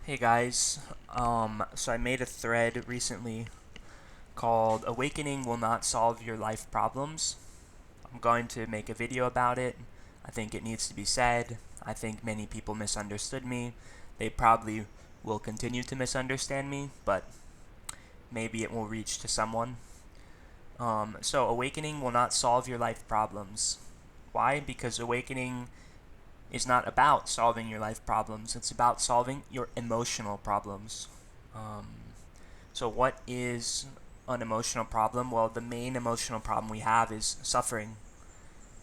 Hey guys, so I made a thread recently called Awakening Will Not Solve Your Life Problems. I'm going to make a video about it. I think it needs to be said. I think many people misunderstood me. They probably will continue to misunderstand me, but maybe it will reach to someone. So awakening will not solve your life problems. Why? Because awakening is not about solving your life problems. It's about solving your emotional problems. Um, So, what is an emotional problem? Well, the main emotional problem we have is suffering.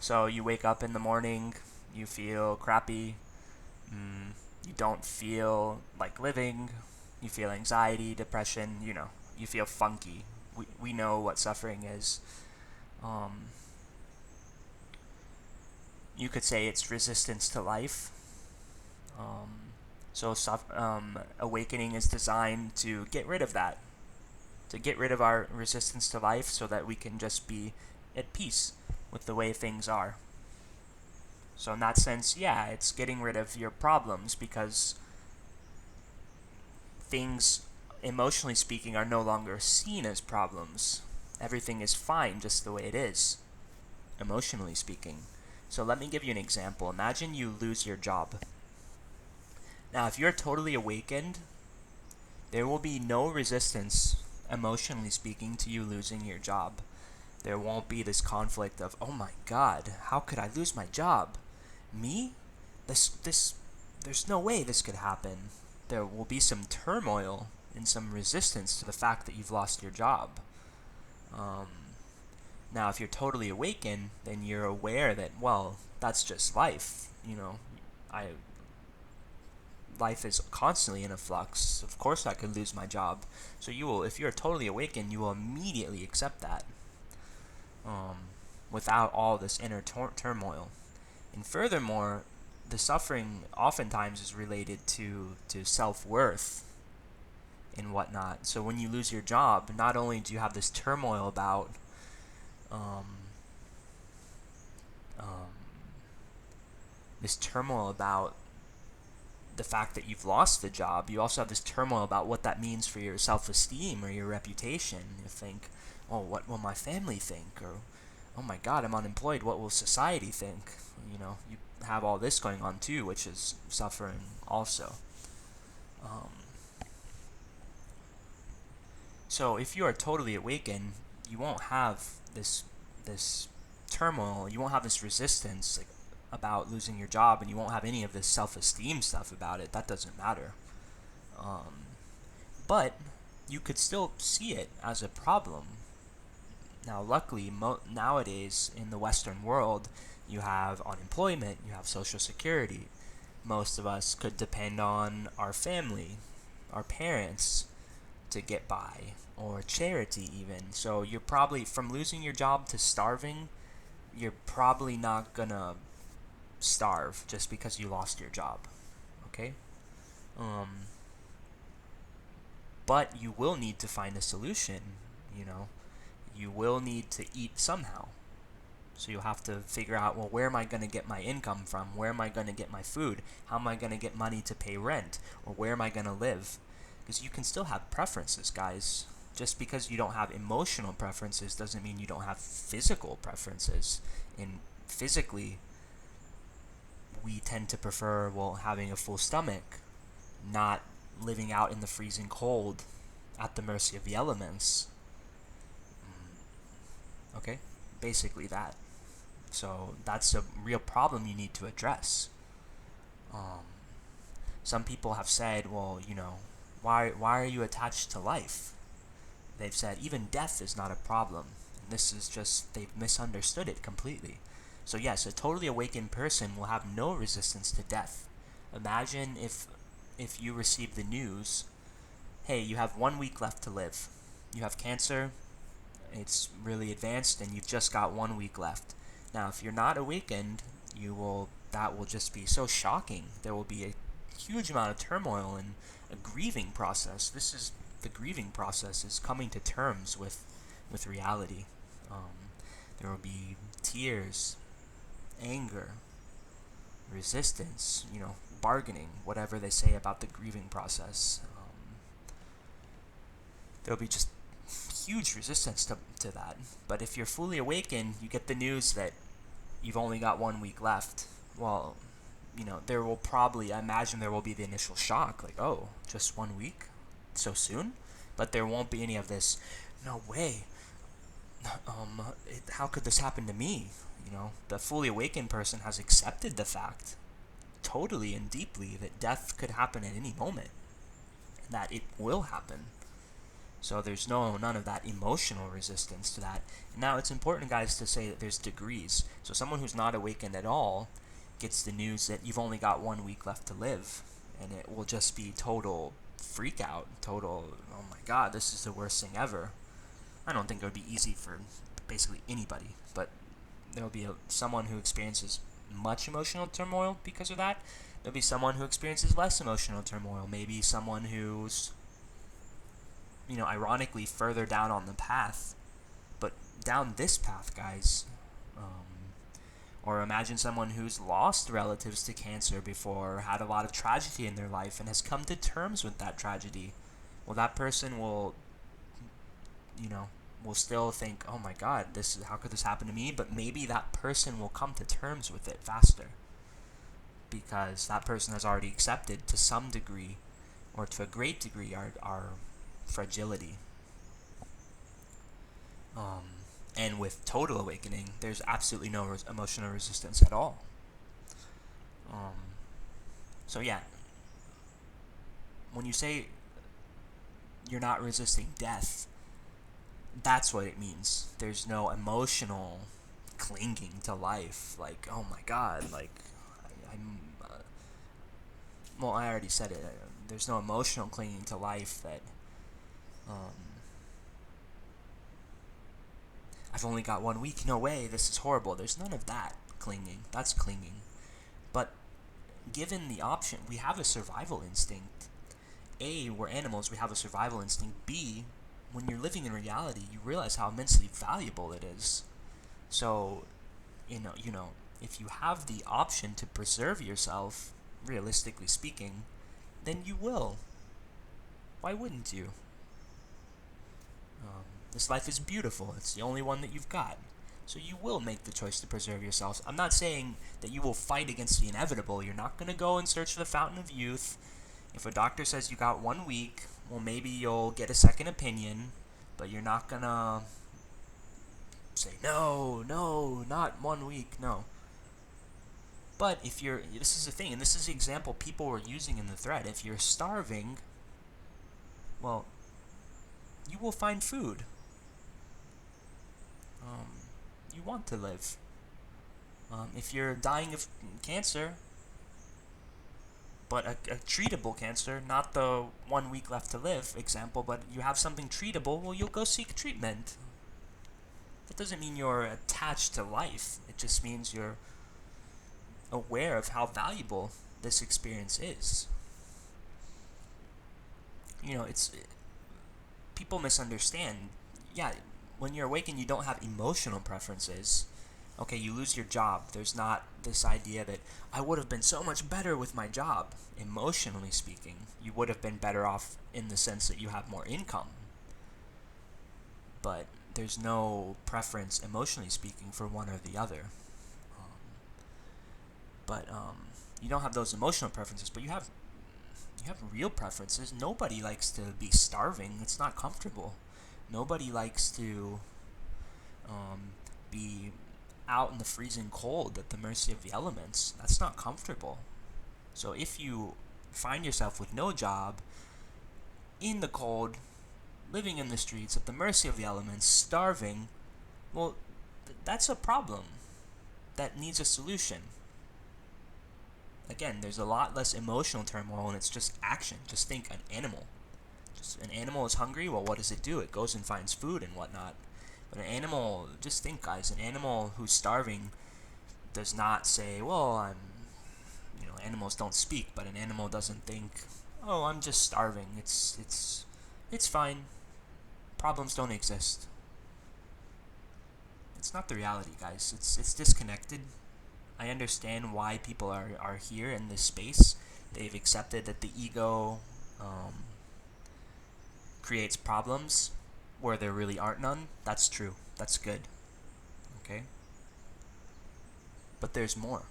So, you wake up in the morning, you feel crappy, you don't feel like living, you feel anxiety, depression, you feel funky. We know what suffering is. Um, you could say it's resistance to life. Um, awakening is designed to get rid of that, to get rid of our resistance to life so that we can just be at peace with the way things are. So, in that sense, yeah, it's getting rid of your problems because things, emotionally speaking, are no longer seen as problems. Everything is fine just the way it is, emotionally speaking. So, let me give you an example. Imagine you lose your job. Now, if you're totally awakened, there will be no resistance, emotionally speaking, to you losing your job. There won't be this conflict of, oh my god, how could I lose my job? Me? This, there's no way this could happen. There will be some turmoil and some resistance to the fact that you've lost your job. Um, Now, if you're totally awakened, then you're aware that, well, that's just life. I life is constantly in a flux. Of course, I could lose my job. So you will, if you're totally awakened, you will immediately accept that, um, without all this inner turmoil. And furthermore, the suffering oftentimes is related to self worth and whatnot. So when you lose your job, not only do you have this turmoil about um, um, this turmoil about the fact that you've lost the job, you also have this turmoil about what that means for your self-esteem or your reputation. You think, oh, what will my family think? Or, oh my god, I'm unemployed, what will society think? You have all this going on too, which is suffering also. Um, so if you are totally awakened, you won't have this turmoil, you won't have this resistance, like, about losing your job, and you won't have any of this self-esteem stuff about it. That doesn't matter. Um, but you could still see it as a problem. Now, luckily, nowadays in the Western world, you have unemployment, you have Social Security. Most of us could depend on our family, our parents, to get by, or charity even. So you're probably, from losing your job to starving, you're probably not gonna starve just because you lost your job. Okay? Um, but you will need to find a solution, you know. You will need to eat somehow. So you'll have to figure out, well, where am I going to get my income from? Where am I going to get my food? How am I going to get money to pay rent? Or where am I going to live? Because you can still have preferences, guys. Just because you don't have emotional preferences doesn't mean you don't have physical preferences. And physically, we tend to prefer, well, having a full stomach, not living out in the freezing cold at the mercy of the elements. Okay? Basically that. So that's a real problem you need to address. Um, some people have said, well, why are you attached to life? They've said even death is not a problem. And this is just, they've misunderstood it completely. So yes, a totally awakened person will have no resistance to death. Imagine if you receive the news, hey, you have 1 week left to live. You have cancer, it's really advanced, and you've just got 1 week left. Now, if you're not awakened, that will just be so shocking. There will be a huge amount of turmoil and a grieving process. The grieving process is coming to terms with reality. There will be tears, anger, resistance, bargaining whatever they say about the grieving process. There'll be just huge resistance to that. But if you're fully awakened, you get the news that you've only got 1 week left. Well, there will probably, I imagine there will be the initial shock, like, oh, just 1 week? So soon? But there won't be any of this, no way. How could this happen to me? The fully awakened person has accepted the fact, totally and deeply, that death could happen at any moment, and that it will happen. So there's none of that emotional resistance to that. Now it's important, guys, to say that there's degrees. So someone who's not awakened at all gets the news that you've only got 1 week left to live, and it will just be total freak out, total, oh my god, this is the worst thing ever. I don't think it would be easy for basically anybody, but there'll be someone who experiences much emotional turmoil because of that. There'll be someone who experiences less emotional turmoil. Maybe someone who's, ironically further down on the path, but down this path, guys. Or imagine someone who's lost relatives to cancer before, or had a lot of tragedy in their life and has come to terms with that tragedy. Well, that person will still think, oh my god, how could this happen to me? But maybe that person will come to terms with it faster, because that person has already accepted to some degree, or to a great degree, our fragility. And with total awakening, there's absolutely no emotional resistance at all. So yeah, when you say you're not resisting death, that's what it means. There's no emotional clinging to life, like, oh my god, like, well, I already said it. There's no emotional clinging to life that, I've only got 1 week, no way, this is horrible. There's none of that clinging. That's clinging. But given the option, we have a survival instinct. A, we're animals, we have a survival instinct. B, when you're living in reality, you realize how immensely valuable it is. So, if you have the option to preserve yourself, realistically speaking, then you will. Why wouldn't you? This life is beautiful. It's the only one that you've got. So you will make the choice to preserve yourself. I'm not saying that you will fight against the inevitable. You're not going to go and search for the fountain of youth. If a doctor says you got 1 week, well, maybe you'll get a second opinion, but you're not going to say, no, not 1 week, no. But this is the thing, and this is the example people were using in the thread. If you're starving, well, you will find food. You want to live. If you're dying of cancer, but a treatable cancer, not the 1 week left to live example, but you have something treatable, well, you'll go seek treatment. That doesn't mean you're attached to life. It just means you're aware of how valuable this experience is. People misunderstand. Yeah, when you're awakened, you don't have emotional preferences. Okay, you lose your job. There's not this idea that I would have been so much better with my job. Emotionally speaking, you would have been better off in the sense that you have more income. But there's no preference, emotionally speaking, for one or the other. But you don't have those emotional preferences, but you have real preferences. Nobody likes to be starving. It's not comfortable. Nobody likes to be out in the freezing cold at the mercy of the elements. That's not comfortable. So if you find yourself with no job, in the cold, living in the streets, at the mercy of the elements, starving, well, that's a problem that needs a solution. Again, there's a lot less emotional turmoil, and it's just action. Just think an animal. An animal is hungry, well, what does it do? It goes and finds food and whatnot. But an animal, just think, guys, an animal who's starving does not say, well, animals don't speak, but an animal doesn't think, oh, I'm just starving. It's fine. Problems don't exist. It's not the reality, guys. It's disconnected. I understand why people are here in this space, They've accepted that the ego creates problems where there really aren't none. That's true. That's good. Okay? But there's more.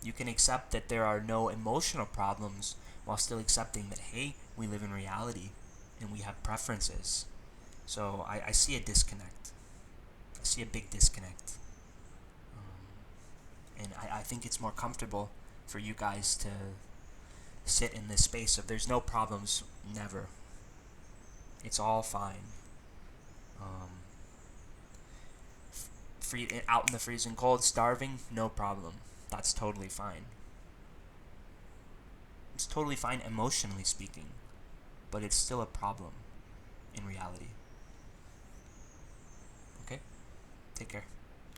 You can accept that there are no emotional problems while still accepting that, hey, we live in reality and we have preferences. So I see a disconnect. I see a big disconnect. And I think it's more comfortable for you guys to sit in this space of there's no problems, never. It's all fine. Out in the freezing cold, starving, no problem. That's totally fine. It's totally fine emotionally speaking, but it's still a problem in reality. Okay? Take care.